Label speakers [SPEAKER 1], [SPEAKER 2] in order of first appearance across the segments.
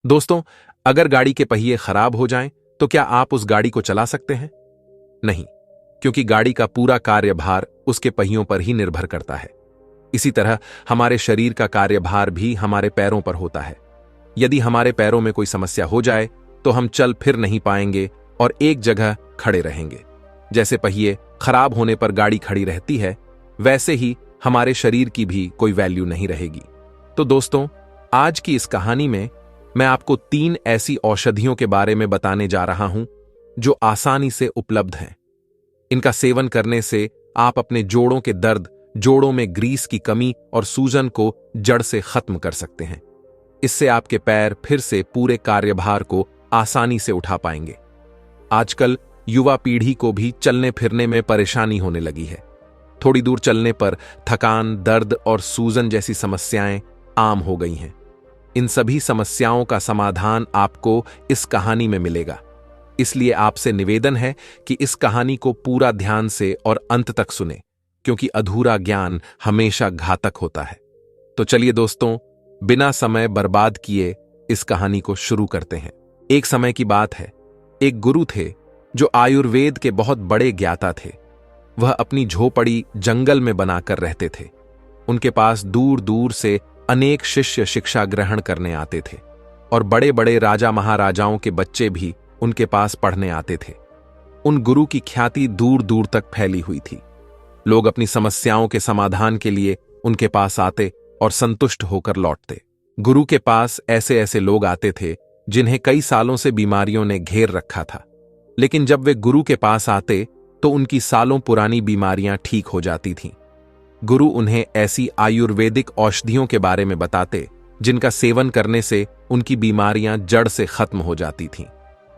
[SPEAKER 1] दोस्तों, अगर गाड़ी के पहिए खराब हो जाएं, तो क्या आप उस गाड़ी को चला सकते हैं? नहीं, क्योंकि गाड़ी का पूरा कार्यभार उसके पहियों पर ही निर्भर करता है। इसी तरह हमारे शरीर का कार्यभार भी हमारे पैरों पर होता है। यदि हमारे पैरों में कोई समस्या हो जाए, तो हम चल फिर नहीं पाएंगे और एक जगह खड़े रहेंगे। जैसे पहिए खराब होने पर गाड़ी खड़ी रहती है, वैसे ही हमारे शरीर की भी कोई वैल्यू नहीं रहेगी। तो दोस्तों, आज की इस कहानी में मैं आपको 3 ऐसी औषधियों के बारे में बताने जा रहा हूं जो आसानी से उपलब्ध हैं। इनका सेवन करने से आप अपने जोड़ों के दर्द, जोड़ों में ग्रीस की कमी और सूजन को जड़ से खत्म कर सकते हैं। इससे आपके पैर फिर से पूरे कार्यभार को आसानी से उठा पाएंगे। आजकल युवा पीढ़ी को भी चलने फिरने में परेशानी होने लगी है। थोड़ी दूर चलने पर थकान, दर्द और सूजन जैसी समस्याएं आम हो गई हैं। इन सभी समस्याओं का समाधान आपको इस कहानी में मिलेगा। इसलिए आपसे निवेदन है कि इस कहानी को पूरा ध्यान से और अंत तक सुने, क्योंकि अधूरा ज्ञान हमेशा घातक होता है। तो चलिए दोस्तों, बिना समय बर्बाद किए इस कहानी को शुरू करते हैं। एक समय की बात है, एक गुरु थे जो आयुर्वेद के बहुत बड़े ज्ञाता थे। वह अपनी झोपड़ी जंगल में बनाकर रहते थे। उनके पास दूर दूर से अनेक शिष्य शिक्षा ग्रहण करने आते थे और बड़े बड़े राजा महाराजाओं के बच्चे भी उनके पास पढ़ने आते थे। उन गुरु की ख्याति दूर दूर तक फैली हुई थी। लोग अपनी समस्याओं के समाधान के लिए उनके पास आते और संतुष्ट होकर लौटते। गुरु के पास ऐसे ऐसे लोग आते थे जिन्हें कई सालों से बीमारियों ने घेर रखा था, लेकिन जब वे गुरु के पास आते तो उनकी सालों पुरानी बीमारियां ठीक हो जाती थीं। गुरु उन्हें ऐसी आयुर्वेदिक औषधियों के बारे में बताते जिनका सेवन करने से उनकी बीमारियां जड़ से खत्म हो जाती थीं।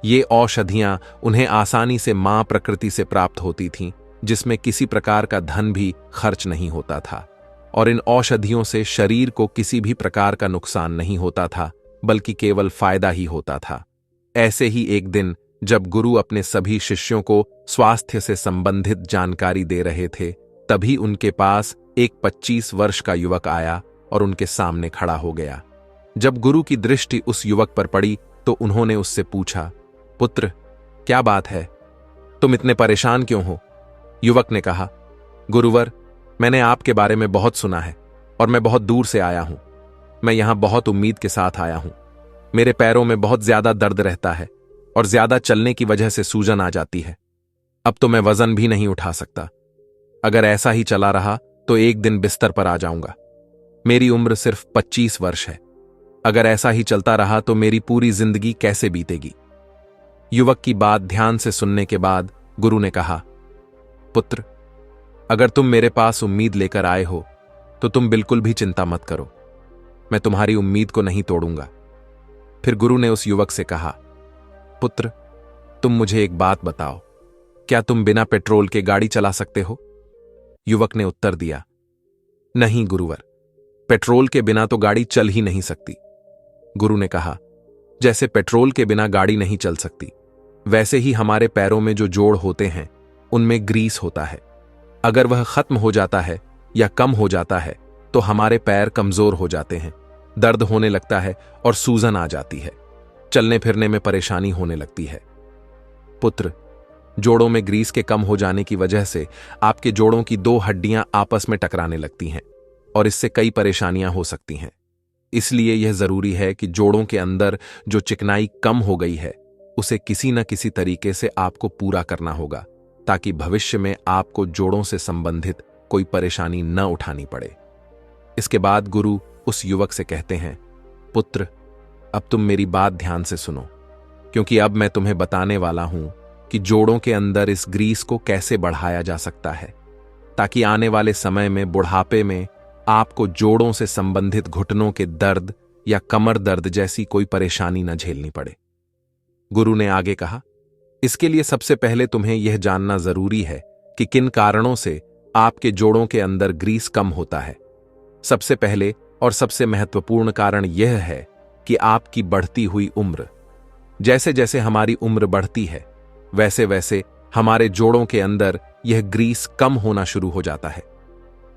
[SPEAKER 1] ये औषधियां उन्हें आसानी से मां प्रकृति से प्राप्त होती थीं, जिसमें किसी प्रकार का धन भी खर्च नहीं होता था, और इन औषधियों से शरीर को किसी भी प्रकार का नुकसान नहीं होता था, बल्कि केवल फायदा ही होता था। ऐसे ही एक दिन जब गुरु अपने सभी शिष्यों को स्वास्थ्य से संबंधित जानकारी दे रहे थे, तभी उनके पास एक 25 वर्ष का युवक आया और उनके सामने खड़ा हो गया। जब गुरु की दृष्टि उस युवक पर पड़ी तो उन्होंने उससे पूछा, पुत्र, क्या बात है? तुम इतने परेशान क्यों हो? युवक ने कहा, गुरुवर, मैंने आपके बारे में बहुत सुना है और मैं बहुत दूर से आया हूं। मैं यहां बहुत उम्मीद के साथ आया हूं। मेरे पैरों में बहुत ज्यादा दर्द रहता है और ज्यादा चलने की वजह से सूजन आ जाती है। अब तो मैं वजन भी नहीं उठा सकता। अगर ऐसा ही चला रहा तो एक दिन बिस्तर पर आ जाऊंगा। मेरी उम्र सिर्फ 25 वर्ष है। अगर ऐसा ही चलता रहा तो मेरी पूरी जिंदगी कैसे बीतेगी? युवक की बात ध्यान से सुनने के बाद गुरु ने कहा, पुत्र, अगर तुम मेरे पास उम्मीद लेकर आए हो तो तुम बिल्कुल भी चिंता मत करो। मैं तुम्हारी उम्मीद को नहीं तोड़ूंगा। फिर गुरु ने उस युवक से कहा, पुत्र, तुम मुझे एक बात बताओ, क्या तुम बिना पेट्रोल के गाड़ी चला सकते हो? युवक ने उत्तर दिया, नहीं गुरुवर, पेट्रोल के बिना तो गाड़ी चल ही नहीं सकती। गुरु ने कहा, जैसे पेट्रोल के बिना गाड़ी नहीं चल सकती, वैसे ही हमारे पैरों में जो जोड़ होते हैं उनमें ग्रीस होता है। अगर वह खत्म हो जाता है या कम हो जाता है तो हमारे पैर कमजोर हो जाते हैं, दर्द होने लगता है और सूजन आ जाती है। चलने फिरने में परेशानी होने लगती है। पुत्र, जोड़ों में ग्रीस के कम हो जाने की वजह से आपके जोड़ों की 2 हड्डियां आपस में टकराने लगती हैं और इससे कई परेशानियां हो सकती हैं। इसलिए यह जरूरी है कि जोड़ों के अंदर जो चिकनाई कम हो गई है उसे किसी न किसी तरीके से आपको पूरा करना होगा, ताकि भविष्य में आपको जोड़ों से संबंधित कोई परेशानी न उठानी पड़े। इसके बाद गुरु उस युवक से कहते हैं, पुत्र, अब तुम मेरी बात ध्यान से सुनो, क्योंकि अब मैं तुम्हें बताने वाला हूं कि जोड़ों के अंदर इस ग्रीस को कैसे बढ़ाया जा सकता है, ताकि आने वाले समय में बुढ़ापे में आपको जोड़ों से संबंधित घुटनों के दर्द या कमर दर्द जैसी कोई परेशानी न झेलनी पड़े। गुरु ने आगे कहा, इसके लिए सबसे पहले तुम्हें यह जानना जरूरी है कि किन कारणों से आपके जोड़ों के अंदर ग्रीस कम होता है। सबसे पहले और सबसे महत्वपूर्ण कारण यह है कि आपकी बढ़ती हुई उम्र। जैसे जैसे हमारी उम्र बढ़ती है, वैसे वैसे हमारे जोड़ों के अंदर यह ग्रीस कम होना शुरू हो जाता है।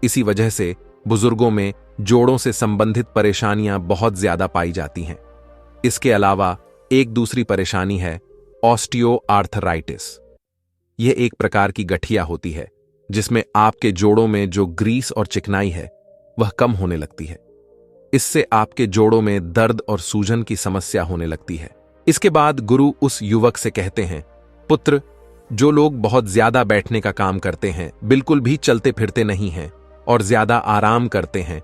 [SPEAKER 1] इसी वजह से बुजुर्गों में जोड़ों से संबंधित परेशानियां बहुत ज्यादा पाई जाती हैं। इसके अलावा एक दूसरी परेशानी है ऑस्टियोआर्थराइटिस। यह एक प्रकार की गठिया होती है जिसमें आपके जोड़ों में जो ग्रीस और चिकनाई है वह कम होने लगती है। इससे आपके जोड़ों में दर्द और सूजन की समस्या होने लगती है। इसके बाद गुरु उस युवक से कहते हैं, पुत्र, जो लोग बहुत ज्यादा बैठने का काम करते हैं, बिल्कुल भी चलते फिरते नहीं हैं और ज्यादा आराम करते हैं,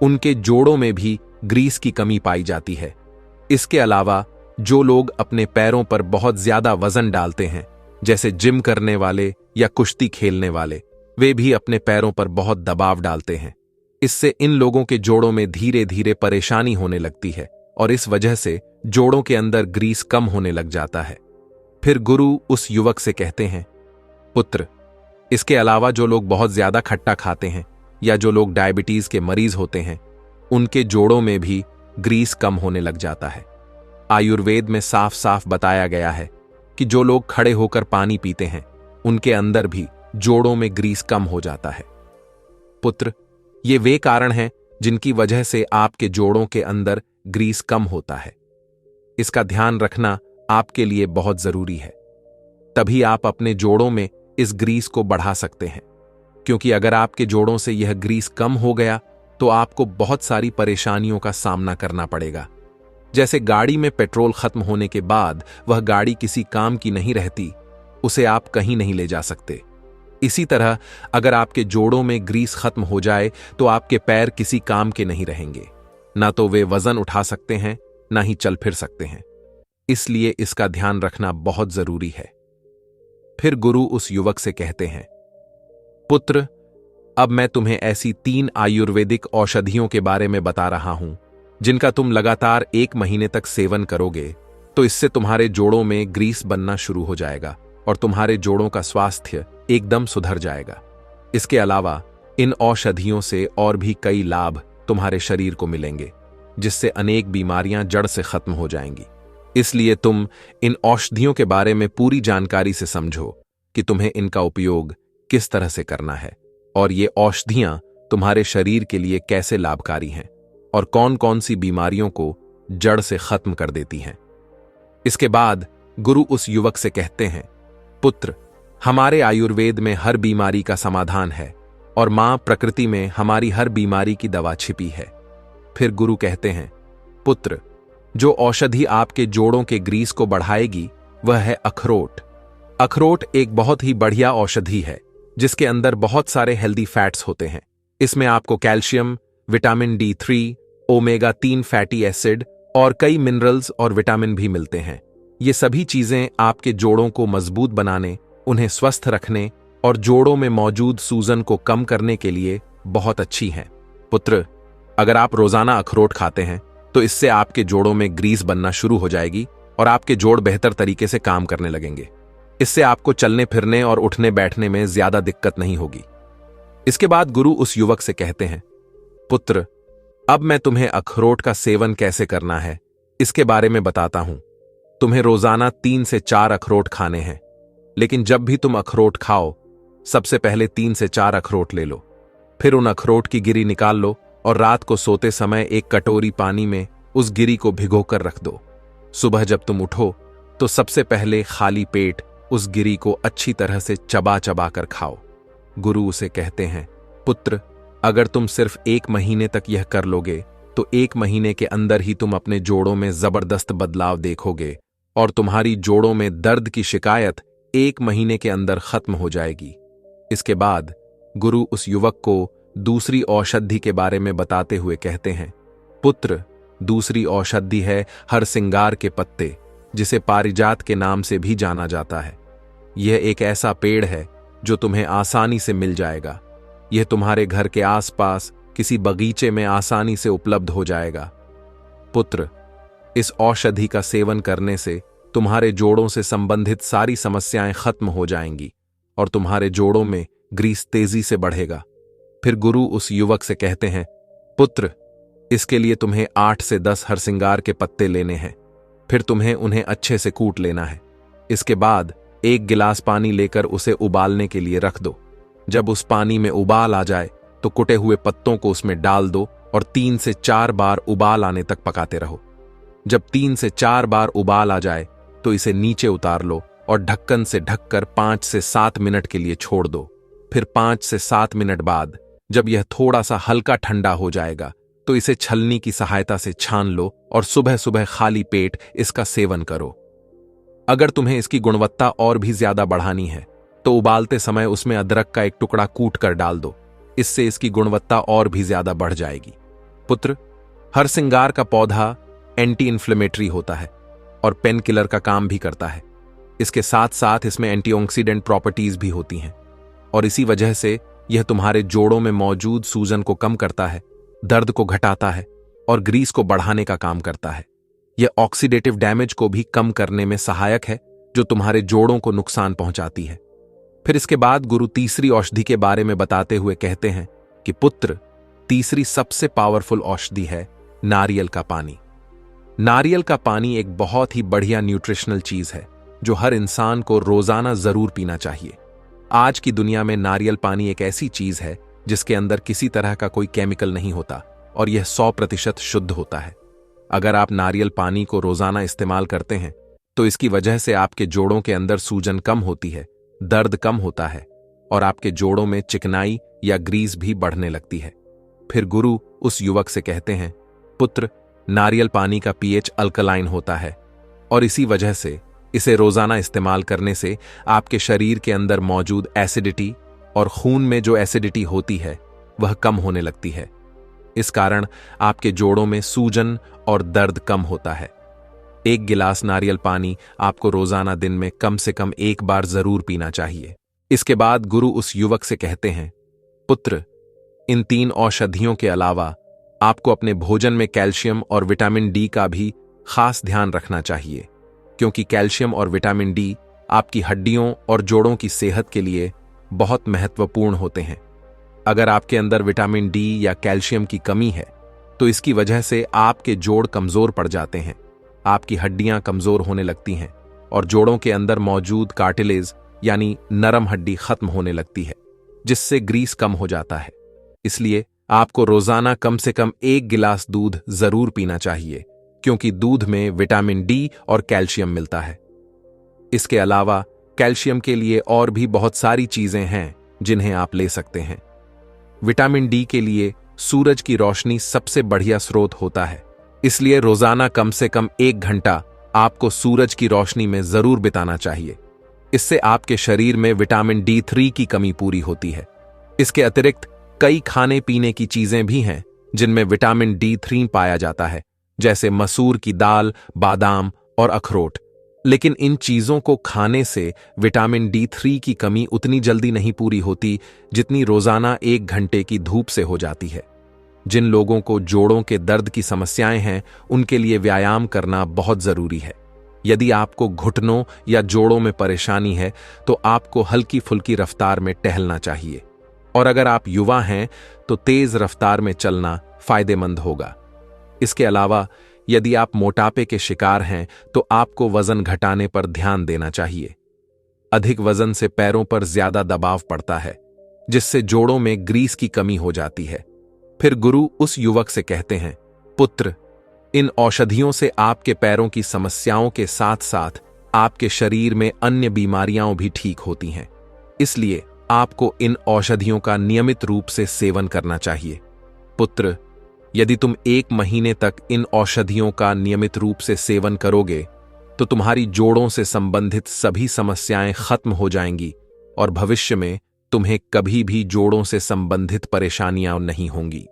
[SPEAKER 1] उनके जोड़ों में भी ग्रीस की कमी पाई जाती है। इसके अलावा जो लोग अपने पैरों पर बहुत ज्यादा वजन डालते हैं, जैसे जिम करने वाले या कुश्ती खेलने वाले, वे भी अपने पैरों पर बहुत दबाव डालते हैं। इससे इन लोगों के जोड़ों में धीरे धीरे परेशानी होने लगती है और इस वजह से जोड़ों के अंदर ग्रीस कम होने लग जाता है। फिर गुरु उस युवक से कहते हैं, पुत्र, इसके अलावा जो लोग बहुत ज्यादा खट्टा खाते हैं या जो लोग डायबिटीज के मरीज होते हैं, उनके जोड़ों में भी ग्रीस कम होने लग जाता है। आयुर्वेद में साफ साफ बताया गया है कि जो लोग खड़े होकर पानी पीते हैं, उनके अंदर भी जोड़ों में ग्रीस कम हो जाता है। पुत्र, ये वे कारण हैं जिनकी वजह से आपके जोड़ों के अंदर ग्रीस कम होता है। इसका ध्यान रखना आपके लिए बहुत जरूरी है। तभी आप अपने जोड़ों में इस ग्रीस को बढ़ा सकते हैं, क्योंकि अगर आपके जोड़ों से यह ग्रीस कम हो गया तो आपको बहुत सारी परेशानियों का सामना करना पड़ेगा। जैसे गाड़ी में पेट्रोल खत्म होने के बाद वह गाड़ी किसी काम की नहीं रहती, उसे आप कहीं नहीं ले जा सकते। इसी तरह अगर आपके जोड़ों में ग्रीस खत्म हो जाए तो आपके पैर किसी काम के नहीं रहेंगे, ना तो वे वजन उठा सकते हैं, ना ही चल फिर सकते हैं। इसलिए इसका ध्यान रखना बहुत जरूरी है। फिर गुरु उस युवक से कहते हैं, पुत्र, अब मैं तुम्हें ऐसी 3 आयुर्वेदिक औषधियों के बारे में बता रहा हूं जिनका तुम लगातार 1 महीने तक सेवन करोगे तो इससे तुम्हारे जोड़ों में ग्रीस बनना शुरू हो जाएगा और तुम्हारे जोड़ों का स्वास्थ्य एकदम सुधर जाएगा। इसके अलावा इन औषधियों से और भी कई लाभ तुम्हारे शरीर को मिलेंगे, जिससे अनेक बीमारियां जड़ से खत्म हो जाएंगी। इसलिए तुम इन औषधियों के बारे में पूरी जानकारी से समझो कि तुम्हें इनका उपयोग किस तरह से करना है और ये औषधियां तुम्हारे शरीर के लिए कैसे लाभकारी हैं और कौन कौन सी बीमारियों को जड़ से खत्म कर देती हैं। इसके बाद गुरु उस युवक से कहते हैं, पुत्र, हमारे आयुर्वेद में हर बीमारी का समाधान है और मां प्रकृति में हमारी हर बीमारी की दवा छिपी है। फिर गुरु कहते हैं, पुत्र, जो औषधि आपके जोड़ों के ग्रीस को बढ़ाएगी वह है अखरोट। अखरोट एक बहुत ही बढ़िया औषधि है जिसके अंदर बहुत सारे हेल्दी फैट्स होते हैं। इसमें आपको calcium, vitamin D3, omega 3 fatty acid और कई मिनरल्स और विटामिन भी मिलते हैं। ये सभी चीजें आपके जोड़ों को मजबूत बनाने, उन्हें स्वस्थ रखने और जोड़ों में मौजूद सूजन को कम करने के लिए बहुत अच्छी हैं। पुत्र, अगर आप रोजाना अखरोट खाते हैं तो इससे आपके जोड़ों में ग्रीस बनना शुरू हो जाएगी और आपके जोड़ बेहतर तरीके से काम करने लगेंगे। इससे आपको चलने फिरने और उठने बैठने में ज्यादा दिक्कत नहीं होगी। इसके बाद गुरु उस युवक से कहते हैं, पुत्र, अब मैं तुम्हें अखरोट का सेवन कैसे करना है इसके बारे में बताता हूं। तुम्हें रोजाना 3 से 4 अखरोट खाने हैं, लेकिन जब भी तुम अखरोट खाओ सबसे पहले 3 से 4 अखरोट ले लो। फिर उन अखरोट की गिरी निकाल लो और रात को सोते समय एक कटोरी पानी में उस गिरी को भिगोकर रख दो। सुबह जब तुम उठो तो सबसे पहले खाली पेट उस गिरी को अच्छी तरह से चबा चबा कर खाओ। गुरु उसे कहते हैं, पुत्र, अगर तुम सिर्फ 1 महीने तक यह कर लोगे तो 1 महीने के अंदर ही तुम अपने जोड़ों में जबरदस्त बदलाव देखोगे और तुम्हारी जोड़ों में दर्द की शिकायत 1 महीने के अंदर खत्म हो जाएगी। इसके बाद गुरु उस युवक को दूसरी औषधि के बारे में बताते हुए कहते हैं, पुत्र, दूसरी औषधि है हरसिंगार के पत्ते, जिसे पारिजात के नाम से भी जाना जाता है। यह एक ऐसा पेड़ है जो तुम्हें आसानी से मिल जाएगा। यह तुम्हारे घर के आसपास किसी बगीचे में आसानी से उपलब्ध हो जाएगा। पुत्र, इस औषधि का सेवन करने से तुम्हारे जोड़ों से संबंधित सारी समस्याएं खत्म हो जाएंगी और तुम्हारे जोड़ों में ग्रीस तेजी से बढ़ेगा। फिर गुरु उस युवक से कहते हैं, पुत्र, इसके लिए तुम्हें 8 से 10 हरसिंगार के पत्ते लेने हैं। फिर तुम्हें उन्हें अच्छे से कूट लेना है। इसके बाद 1 गिलास पानी लेकर उसे उबालने के लिए रख दो। जब उस पानी में उबाल आ जाए तो कुटे हुए पत्तों को उसमें डाल दो और 3 से 4 बार उबाल आने तक पकाते रहो। जब 3 से 4 बार उबाल आ जाए तो इसे नीचे उतार लो और ढक्कन से ढककर 5 से 7 मिनट के लिए छोड़ दो। फिर 5 से 7 मिनट बाद जब यह थोड़ा सा हल्का ठंडा हो जाएगा तो इसे छलनी की सहायता से छान लो और सुबह सुबह खाली पेट इसका सेवन करो। अगर तुम्हें इसकी गुणवत्ता और भी ज्यादा बढ़ानी है तो उबालते समय उसमें अदरक का एक टुकड़ा कूट कर डाल दो, इससे इसकी गुणवत्ता और भी ज्यादा बढ़ जाएगी। पुत्र, हरसिंगार का पौधा एंटी इन्फ्लेमेटरी होता है और पेन किलर का काम भी करता है। इसके साथ साथ इसमें एंटीऑक्सीडेंट प्रॉपर्टीज भी होती हैं और इसी वजह से यह तुम्हारे जोड़ों में मौजूद सूजन को कम करता है, दर्द को घटाता है और ग्रीस को बढ़ाने का काम करता है। यह ऑक्सीडेटिव डैमेज को भी कम करने में सहायक है जो तुम्हारे जोड़ों को नुकसान पहुंचाती है। फिर इसके बाद गुरु तीसरी औषधि के बारे में बताते हुए कहते हैं कि पुत्र, तीसरी सबसे पावरफुल औषधि है नारियल का पानी। नारियल का पानी एक बहुत ही बढ़िया न्यूट्रिशनल चीज है जो हर इंसान को रोजाना जरूर पीना चाहिए। आज की दुनिया में नारियल पानी एक ऐसी चीज है जिसके अंदर किसी तरह का कोई केमिकल नहीं होता और यह 100% शुद्ध होता है। अगर आप नारियल पानी को रोजाना इस्तेमाल करते हैं तो इसकी वजह से आपके जोड़ों के अंदर सूजन कम होती है, दर्द कम होता है और आपके जोड़ों में चिकनाई या ग्रीस भी बढ़ने लगती है। फिर गुरु उस युवक से कहते हैं, पुत्र, नारियल पानी का पीएच अल्कलाइन होता है और इसी वजह से इसे रोजाना इस्तेमाल करने से आपके शरीर के अंदर मौजूद एसिडिटी और खून में जो एसिडिटी होती है वह कम होने लगती है। इस कारण आपके जोड़ों में सूजन और दर्द कम होता है। 1 गिलास नारियल पानी आपको रोजाना दिन में कम से कम 1 बार जरूर पीना चाहिए। इसके बाद गुरु उस युवक से कहते हैं, पुत्र, इन 3 औषधियों के अलावा आपको अपने भोजन में कैल्शियम और विटामिन डी का भी खास ध्यान रखना चाहिए, क्योंकि कैल्शियम और विटामिन डी आपकी हड्डियों और जोड़ों की सेहत के लिए बहुत महत्वपूर्ण होते हैं। अगर आपके अंदर विटामिन डी या कैल्शियम की कमी है तो इसकी वजह से आपके जोड़ कमजोर पड़ जाते हैं, आपकी हड्डियां कमजोर होने लगती हैं और जोड़ों के अंदर मौजूद कार्टिलेज यानी नरम हड्डी खत्म होने लगती है, जिससे ग्रीस कम हो जाता है। इसलिए आपको रोजाना कम से कम 1 गिलास दूध जरूर पीना चाहिए, क्योंकि दूध में विटामिन डी और कैल्शियम मिलता है। इसके अलावा कैल्शियम के लिए और भी बहुत सारी चीजें हैं जिन्हें आप ले सकते हैं। विटामिन डी के लिए सूरज की रोशनी सबसे बढ़िया स्रोत होता है, इसलिए रोजाना कम से कम 1 घंटा आपको सूरज की रोशनी में जरूर बिताना चाहिए। इससे आपके शरीर में विटामिन D3 की कमी पूरी होती है। इसके अतिरिक्त कई खाने पीने की चीजें भी हैं जिनमें विटामिन D3 पाया जाता है, जैसे मसूर की दाल, बादाम और अखरोट। लेकिन इन चीजों को खाने से विटामिन D3 की कमी उतनी जल्दी नहीं पूरी होती जितनी रोजाना 1 घंटे की धूप से हो जाती है। जिन लोगों को जोड़ों के दर्द की समस्याएं हैं उनके लिए व्यायाम करना बहुत जरूरी है। यदि आपको घुटनों या जोड़ों में परेशानी है तो आपको हल्की फुल्की रफ्तार में टहलना चाहिए, और अगर आप युवा हैं तो तेज रफ्तार में चलना फायदेमंद होगा। इसके अलावा यदि आप मोटापे के शिकार हैं तो आपको वजन घटाने पर ध्यान देना चाहिए। अधिक वजन से पैरों पर ज्यादा दबाव पड़ता है, जिससे जोड़ों में ग्रीस की कमी हो जाती है। फिर गुरु उस युवक से कहते हैं, पुत्र, इन औषधियों से आपके पैरों की समस्याओं के साथ साथ आपके शरीर में अन्य बीमारियां भी ठीक होती हैं। इसलिए आपको इन औषधियों का नियमित रूप से सेवन करना चाहिए। पुत्र, यदि तुम 1 महीने तक इन औषधियों का नियमित रूप से सेवन करोगे तो तुम्हारी जोड़ों से संबंधित सभी समस्याएं खत्म हो जाएंगी और भविष्य में तुम्हें कभी भी जोड़ों से संबंधित परेशानियां नहीं होंगी।